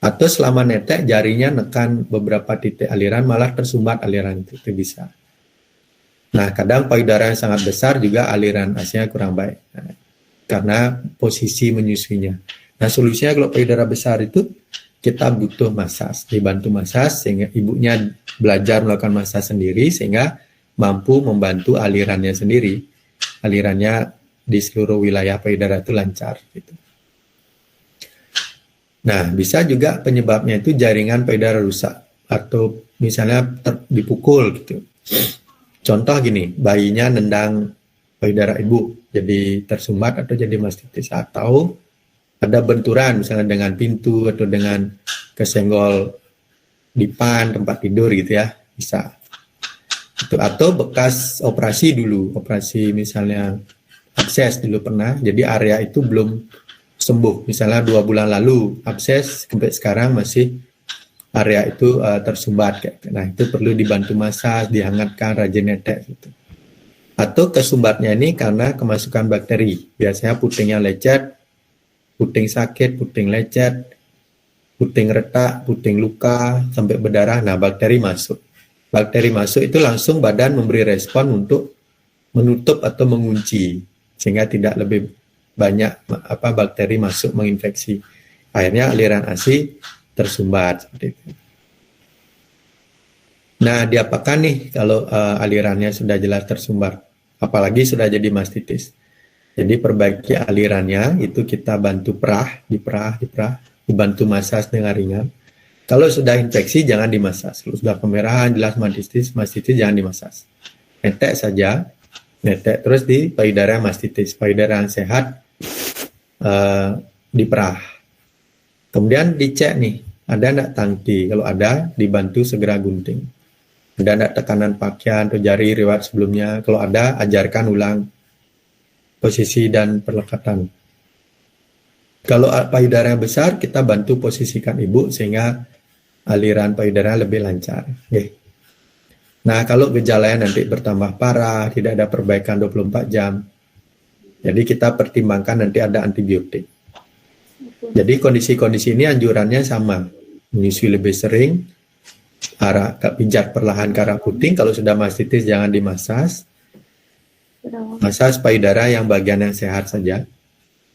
Atau selama netek jarinya nekan beberapa titik aliran, malah tersumbat aliran itu bisa. Nah, kadang payudara yang sangat besar juga aliran ASI-nya kurang baik, karena posisi menyusuinya. Nah, solusinya kalau payudara besar itu kita butuh masas, dibantu masas sehingga ibunya belajar melakukan masas sendiri sehingga mampu membantu alirannya sendiri. Alirannya di seluruh wilayah payudara itu lancar gitu. Nah, bisa juga penyebabnya itu jaringan payudara rusak atau misalnya dipukul gitu. Contoh gini, bayinya nendang payudara ibu jadi tersumbat atau jadi mastitis, atau ada benturan misalnya dengan pintu atau dengan kesenggol dipan tempat tidur gitu ya, bisa. Itu atau bekas operasi dulu, operasi misalnya abses dulu pernah, jadi area itu belum sembuh, misalnya 2 bulan lalu abses sampai sekarang masih area itu tersumbat kayak. Nah, itu perlu dibantu masas, dihangatkan, rajin netek gitu. Atau kesumbatnya ini karena kemasukan bakteri, biasanya putingnya lecet, puting sakit, puting lecet, puting retak, puting luka sampai berdarah. Nah, bakteri masuk. Bakteri masuk itu langsung badan memberi respon untuk menutup atau mengunci sehingga tidak lebih banyak bakteri masuk menginfeksi. Akhirnya aliran ASI tersumbat seperti itu. Nah, diapakan nih kalau alirannya sudah jelas tersumbat, apalagi sudah jadi mastitis. Jadi perbaiki alirannya, itu kita bantu diperah, dibantu masas dengan ringan. Kalau sudah infeksi jangan dimasas. Kalau sudah kemerahan jelas mastitis jangan dimasas. Netek saja, netek terus di payudara mastitis, payudara yang sehat diperah. Kemudian dicek nih, ada enggak tangki? Kalau ada, dibantu segera gunting. Ada enggak tekanan pakaian atau jari riwayat sebelumnya? Kalau ada, ajarkan ulang posisi dan perlekatan. Kalau payudara yang besar, kita bantu posisikan ibu sehingga aliran payudara lebih lancar. Okay. Nah, kalau gejalanya nanti bertambah parah, tidak ada perbaikan 24 jam, jadi kita pertimbangkan nanti ada antibiotik. Jadi kondisi-kondisi ini anjurannya sama, menyusui lebih sering, pijat perlahan ke arah puting. Kalau sudah mastitis jangan dimasas, masas payudara yang bagian yang sehat saja.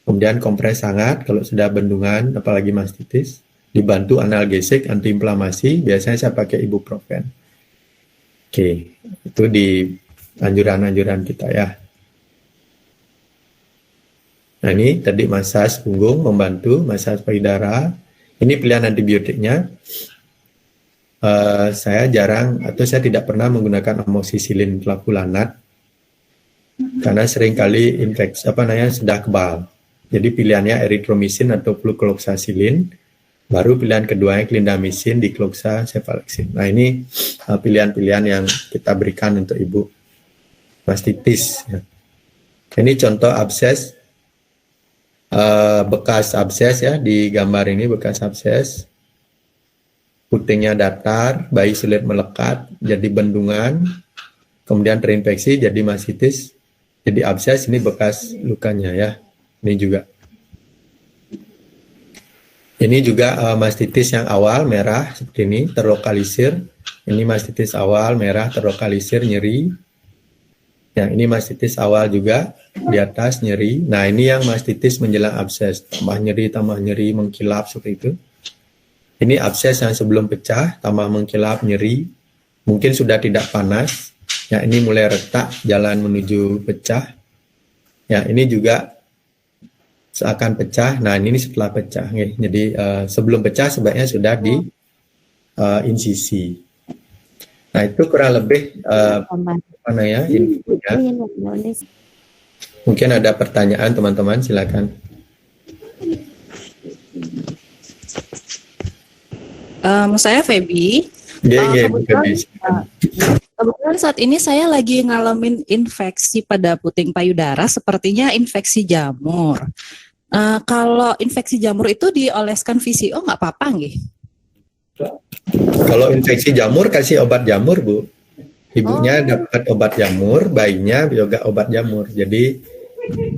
Kemudian kompres hangat kalau sudah bendungan, apalagi mastitis, dibantu analgesik, antiinflamasi, biasanya saya pakai ibuprofen. Oke, itu di anjuran-anjuran kita ya. Nah, ini tadi masas punggung membantu, masas payudara. Ini pilihan antibiotiknya. Saya jarang atau saya tidak pernah menggunakan amoxicillin clavulanat karena seringkali infeksi sudah kebal. Jadi pilihannya erythromycin atau flucloxacillin. Baru pilihan keduanya clindamycin, dicloxacefalexin. Nah, ini pilihan-pilihan yang kita berikan untuk ibu mastitis. Ya. Ini contoh abses. Bekas abses ya, di gambar ini bekas abses, putingnya datar, bayi sulit melekat, jadi bendungan, kemudian terinfeksi, jadi mastitis, jadi abses. Ini bekas lukanya ya. Ini juga. Ini juga mastitis yang awal merah seperti ini terlokalisir. Ini mastitis awal merah terlokalisir nyeri. Yang ini mastitis awal juga di atas nyeri. Nah ini yang mastitis menjelang abses, tambah nyeri, mengkilap seperti itu. Ini abses yang sebelum pecah, tambah mengkilap, nyeri. Mungkin sudah tidak panas. Ya ini mulai retak, jalan menuju pecah. Ya ini juga seakan pecah. Nah ini setelah pecah. Jadi sebelum pecah sebaiknya sudah di insisi. Nah itu kurang lebih mana ya infonya. Mungkin ada pertanyaan teman-teman, silakan. Saya Feby. Kebetulan saat ini saya lagi ngalamin infeksi pada puting payudara, sepertinya infeksi jamur. Kalau infeksi jamur itu dioleskan VCO nggak apa-apa nggih? Kalau infeksi jamur kasih obat jamur, Bu. Ibunya dapat obat jamur, bayinya juga obat jamur. Jadi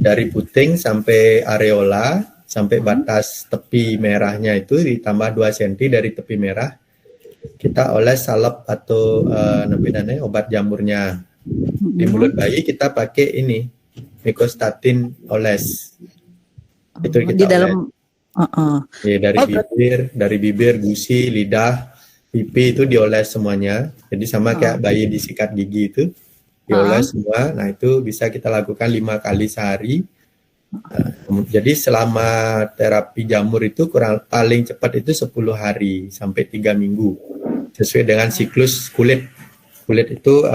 dari puting sampai areola, sampai batas tepi merahnya itu ditambah 2 cm dari tepi merah. Kita oles salep atau obat jamurnya. Di mulut bayi kita pakai ini, mikostatin oles. Itu kita di dalam ya, dari bibir, gusi, lidah, pipi itu dioles semuanya. Jadi sama kayak bayi disikat gigi itu dioles semua. Nah itu bisa kita lakukan 5 kali sehari. Jadi selama terapi jamur itu paling cepat itu 10 hari sampai 3 minggu sesuai dengan siklus kulit. Kulit itu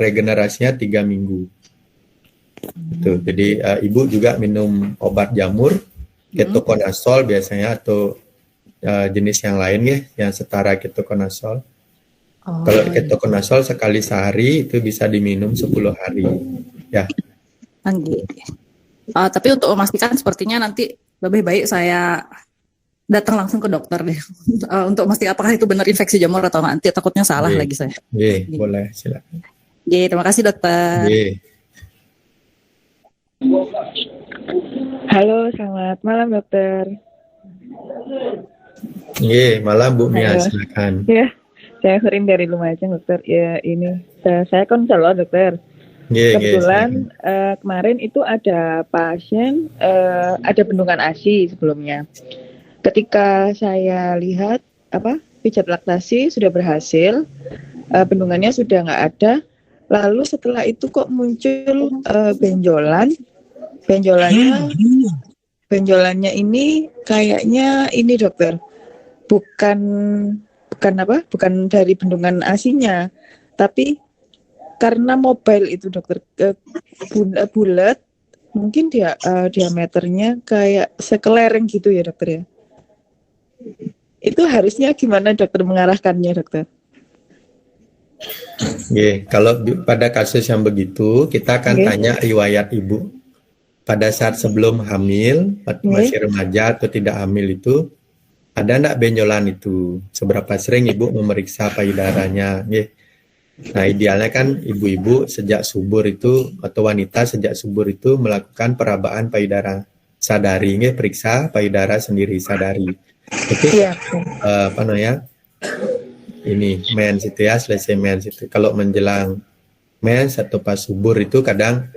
regenerasinya 3 minggu. Itu. Jadi ibu juga minum obat jamur, ketokonazol biasanya atau jenis yang lain ya, yang setara ketokonazol. Kalau ketokonazol sekali sehari itu bisa diminum 10 hari. Ya. Tapi untuk memastikan sepertinya nanti lebih baik saya datang langsung ke dokter deh untuk memastikan apakah itu benar infeksi jamur atau nanti takutnya salah lagi saya. Boleh, silakan. Terima kasih dokter. Halo, selamat malam dokter. Malam Bu Mia, silakan. Ya, saya Hurin dari Lumajang dokter. Ya ini saya konselor dokter. Kebetulan kemarin itu ada pasien ada bendungan ASI sebelumnya. Ketika saya lihat pijat laktasi sudah berhasil, bendungannya sudah nggak ada. Lalu setelah itu kok muncul benjolannya ini kayaknya ini dokter bukan dari bendungan ASI-nya, tapi karena mobile itu dokter bulat, mungkin dia diameternya kayak sekelereng gitu ya dokter ya. Itu harusnya gimana dokter mengarahkannya dokter? Kalau pada kasus yang begitu kita akan tanya riwayat ibu pada saat sebelum hamil, masih remaja atau tidak hamil itu ada enggak benjolan itu, seberapa sering ibu memeriksa payudaranya. Nah idealnya kan ibu-ibu sejak subur itu atau wanita sejak subur itu melakukan perabaan payudara sadari, periksa payudara sendiri sadari. Itu ini mens itu ya, selesai mens itu. Kalau menjelang mens atau pas subur itu kadang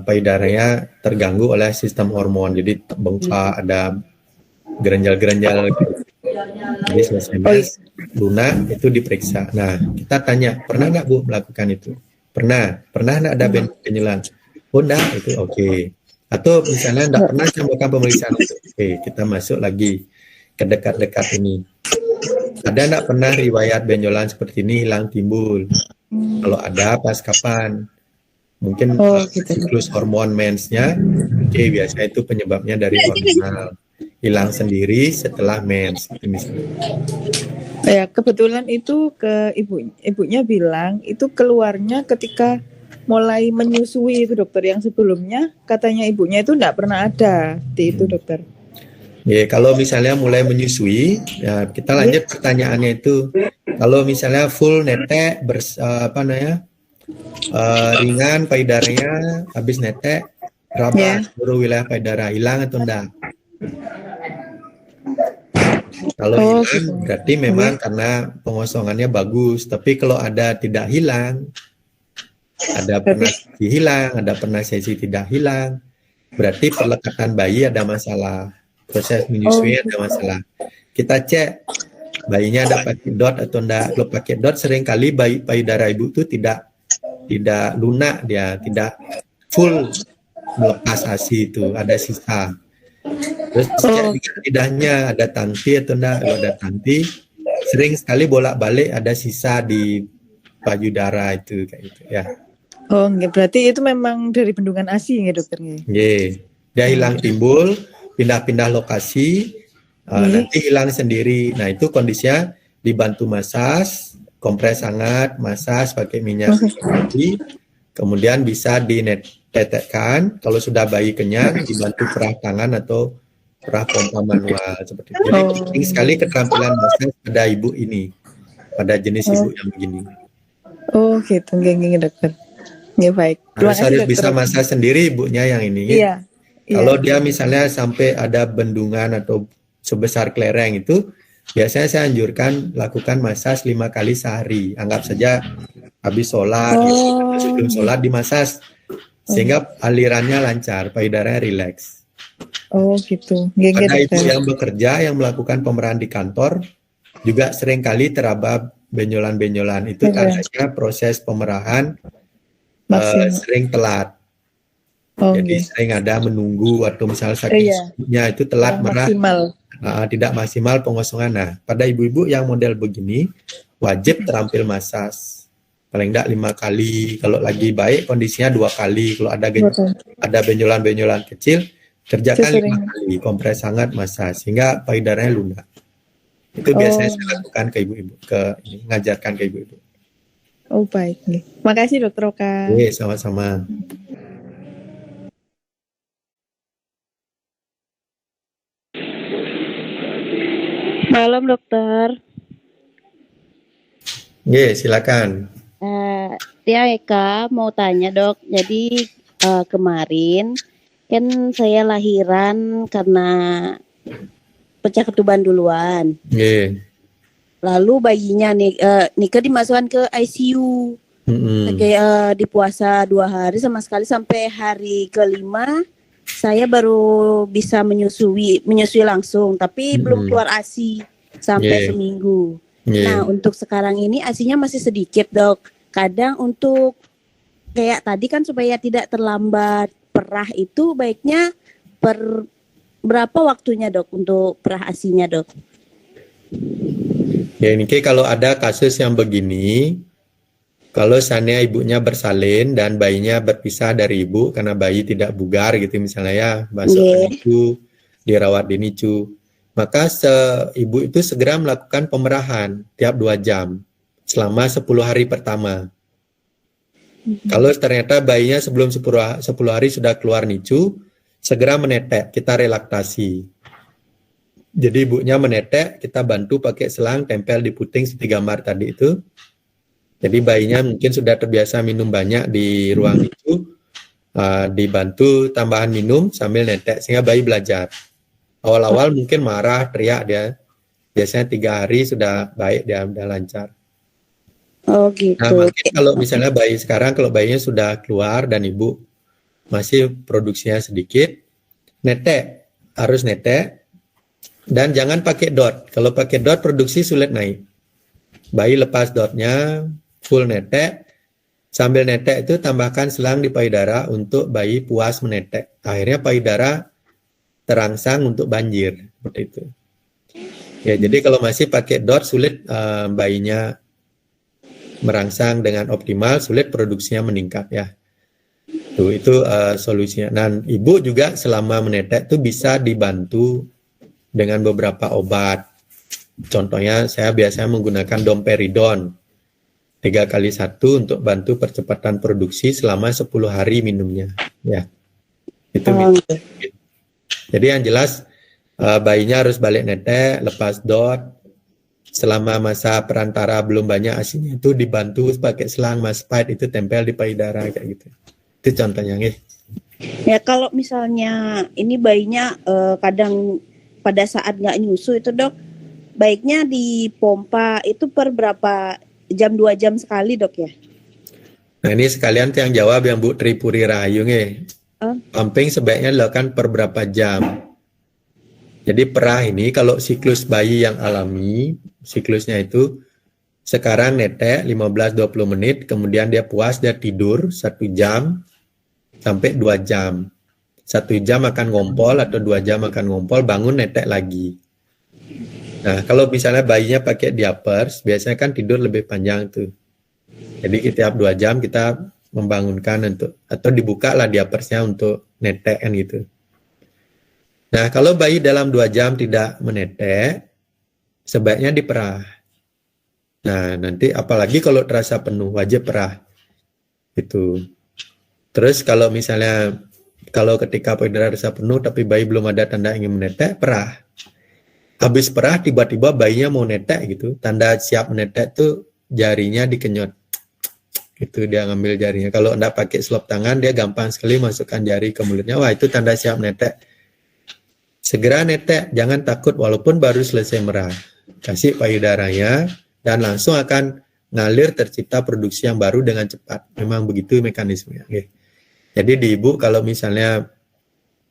payudaranya terganggu oleh sistem hormon, jadi bengkak, ada gerenjal-gerenjal. Jadi selesai mens, lunak itu diperiksa. Nah kita tanya, pernah nggak Bu melakukan itu? Pernah nggak ada benjolan? Oh enggak, itu oke. Atau misalnya nggak pernah melakukan pemeriksaan itu, kita masuk lagi ke dekat-dekat ini. Ada nggak pernah riwayat benjolan seperti ini hilang timbul? Kalau ada, pas kapan? Mungkin siklus hormon mensnya, biasanya itu penyebabnya dari hormonal. Hilang sendiri setelah mens. Ya, kebetulan itu ke ibunya bilang itu keluarnya ketika mulai menyusui itu dokter, yang sebelumnya katanya ibunya itu enggak pernah ada di itu dokter. Kalau misalnya mulai menyusui, ya kita lanjut pertanyaannya itu. Kalau misalnya full netek ringan payudaranya habis netek, Raba seluruh wilayah payudara hilang atau enggak? Kalau hilang berarti memang karena pengosongannya bagus. Tapi kalau ada tidak hilang, ada pernah sesi hilang, ada pernah sesi tidak hilang, berarti perlekatan bayi ada masalah. Proses menyusui ada masalah. Kita cek bayinya ada pakai dot atau enggak. Kalau pakai dot seringkali bayi payudara ibu itu tidak lunak, dia tidak full melepas ASI, itu ada sisa. Terus cek lidahnya ada tanti atau enggak. Kalau ada tanti, sering sekali bolak-balik ada sisa di payudara itu kayak gitu ya. Oh, berarti itu memang dari bendungan ASI ya dokter? Dia hilang timbul, pindah-pindah lokasi, nanti hilang sendiri. Nah itu kondisinya dibantu masas, kompres hangat, masas pakai minyak mati, kemudian bisa ditetekkan. Kalau sudah bayi kenyang, dibantu perah tangan atau perah pompa manual seperti itu. Jadi penting sekali keterampilan masas pada ibu ini, pada jenis ibu yang begini. Oh gitu, gini dokter. Ya baik. Harus bisa masas sendiri ibunya yang ini. Iya. Kalau dia misalnya sampai ada bendungan atau sebesar kelereng itu, biasanya saya anjurkan lakukan masas 5 kali sehari. Anggap saja habis sholat, sebelum sholat dimasas, sehingga alirannya lancar, payudaranya rileks. Oh gitu. Ada ibu yang bekerja, yang melakukan pemerahan di kantor, juga seringkali teraba benjolan-benjolan. Itu tandanya proses pemerahan sering telat. Jadi sering ada menunggu atau misalnya sakitnya itu telat merah, tidak maksimal pengosongan. Nah, pada ibu-ibu yang model begini wajib terampil masas paling tidak 5 kali. Kalau lagi baik kondisinya 2 kali. Kalau ada benjolan-benjolan kecil kerjakan 5 kali kompres hangat masas sehingga payudaranya lunak. Itu biasanya saya lakukan ke ibu-ibu, ngajarkan ke ibu-ibu. Oh baik nih. Makasih dokter Oka. Sama-sama. Malam dokter. Silakan. Tia Eka mau tanya dok. Jadi kemarin kan saya lahiran karena pecah ketuban duluan. Lalu bayinya Nika dimasukkan ke ICU. Kayak di puasa 2 hari sama sekali sampai hari ke-5 saya baru bisa menyusui langsung, tapi belum keluar ASI sampai seminggu. Nah untuk sekarang ini ASInya masih sedikit dok. Kadang untuk kayak tadi kan supaya tidak terlambat perah itu baiknya berapa waktunya dok untuk perah ASInya dok? Ini kalau ada kasus yang begini, kalau seandainya ibunya bersalin dan bayinya berpisah dari ibu karena bayi tidak bugar gitu misalnya ya, masuk ke NICU, dirawat di NICU, maka ibu itu segera melakukan pemerahan tiap 2 jam selama 10 hari pertama. Kalau ternyata bayinya sebelum 10 hari sudah keluar NICU, segera menetek, kita relaktasi. Jadi ibunya menetek, kita bantu pakai selang, tempel di puting seperti gambar tadi itu. Jadi bayinya mungkin sudah terbiasa minum banyak di ruang itu, dibantu tambahan minum sambil netek, sehingga bayi belajar. Awal-awal mungkin marah, teriak dia. Biasanya 3 hari sudah baik, dia udah lancar. Oh gitu. Nah mungkin kalau misalnya bayi sekarang, kalau bayinya sudah keluar dan ibu masih produksinya sedikit, netek, harus netek. Dan jangan pakai dot. Kalau pakai dot produksi sulit naik. Bayi lepas dotnya, full netek. Sambil netek itu tambahkan selang di payudara untuk bayi puas menetek. Akhirnya payudara terangsang untuk banjir. Seperti itu. Ya, jadi kalau masih pakai dot sulit bayinya merangsang dengan optimal, sulit produksinya meningkat ya. Itu solusinya. Dan ibu juga selama menetek itu bisa dibantu dengan beberapa obat. Contohnya saya biasanya menggunakan domperidon 3x1 untuk bantu percepatan produksi selama 10 hari minumnya. Ya, itu. Jadi yang jelas bayinya harus balik netek, lepas dot. Selama masa perantara belum banyak ASInya itu dibantu pakai selang maspide itu tempel di payudara kayak gitu. Itu contohnya nih. Ya kalau misalnya ini bayinya kadang pada saat nggak nyusu itu dok, baiknya dipompa itu per berapa jam, 2 jam sekali dok ya? Nah ini sekalian yang jawab yang Bu Tripuri Rahayu nih. Pumping sebaiknya dilakukan per berapa jam. Jadi perah ini kalau siklus bayi yang alami, siklusnya itu sekarang netek 15-20 menit, kemudian dia puas, dia tidur 1 jam sampai 2 jam. 1 jam akan ngompol atau 2 jam akan ngompol, bangun netek lagi. Nah, kalau misalnya bayinya pakai diapers, biasanya kan tidur lebih panjang tuh. Jadi setiap 2 jam kita membangunkan untuk, atau dibuka lah diapersnya untuk netek kan gitu. Nah, kalau bayi dalam 2 jam tidak menetek, sebaiknya diperah. Nah, nanti apalagi kalau terasa penuh, wajib perah. Gitu. Terus kalau misalnya, kalau ketika payudara terasa penuh tapi bayi belum ada tanda ingin menetek, perah. Habis perah tiba-tiba bayinya mau netek gitu, tanda siap menetek tuh jarinya dikenyot. Gitu dia ngambil jarinya. Kalau enggak pakai selop tangan, dia gampang sekali masukkan jari ke mulutnya. Wah, itu tanda siap netek. Segera netek, jangan takut walaupun baru selesai merah. Kasih payudaranya dan langsung akan ngalir tercipta produksi yang baru dengan cepat. Memang begitu mekanismenya. Okay. Jadi di ibu kalau misalnya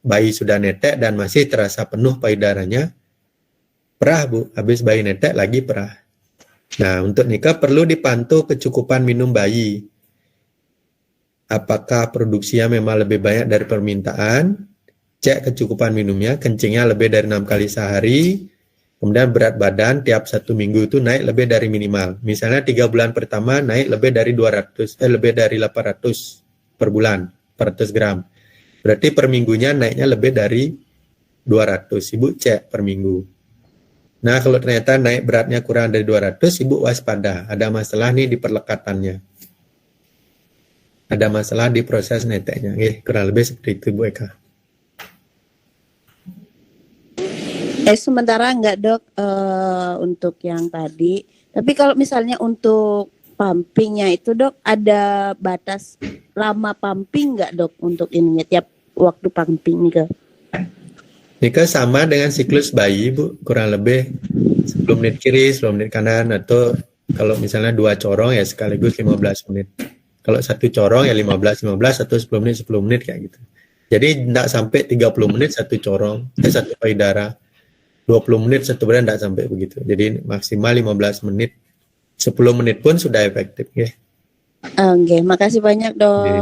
bayi sudah netek dan masih terasa penuh payudaranya, perah Bu, habis bayi netek lagi perah. Nah, untuk nikah perlu dipantau kecukupan minum bayi. Apakah produksinya memang lebih banyak dari permintaan? Cek kecukupan minumnya, kencingnya lebih dari 6 kali sehari. Kemudian berat badan tiap 1 minggu itu naik lebih dari minimal. Misalnya 3 bulan pertama naik lebih dari 800 per bulan, 400 gram. Berarti per minggunya naiknya lebih dari 200. Ibu cek per minggu. Nah, kalau ternyata naik beratnya kurang dari 200, ibu waspada. Ada masalah nih di perlekatannya. Ada masalah di proses neteknya. Kurang lebih seperti itu, Bu Eka. Sementara enggak dok untuk yang tadi. Tapi kalau misalnya untuk pumpingnya itu dok, ada batas lama pumping enggak dok untuk ininya tiap waktu pumping nih? Nika sama dengan siklus bayi Bu, kurang lebih 10 menit kiri, 10 menit kanan, atau kalau misalnya 2 corong ya sekaligus 15 menit. Kalau 1 corong ya 15 atau 10 menit kayak gitu. Jadi tidak sampai 30 menit 1 corong, 1 payudara. 20 menit 1 bulan tidak sampai begitu. Jadi maksimal 15 menit. 10 menit pun sudah efektif ya. Oke, makasih banyak dok. Jadi,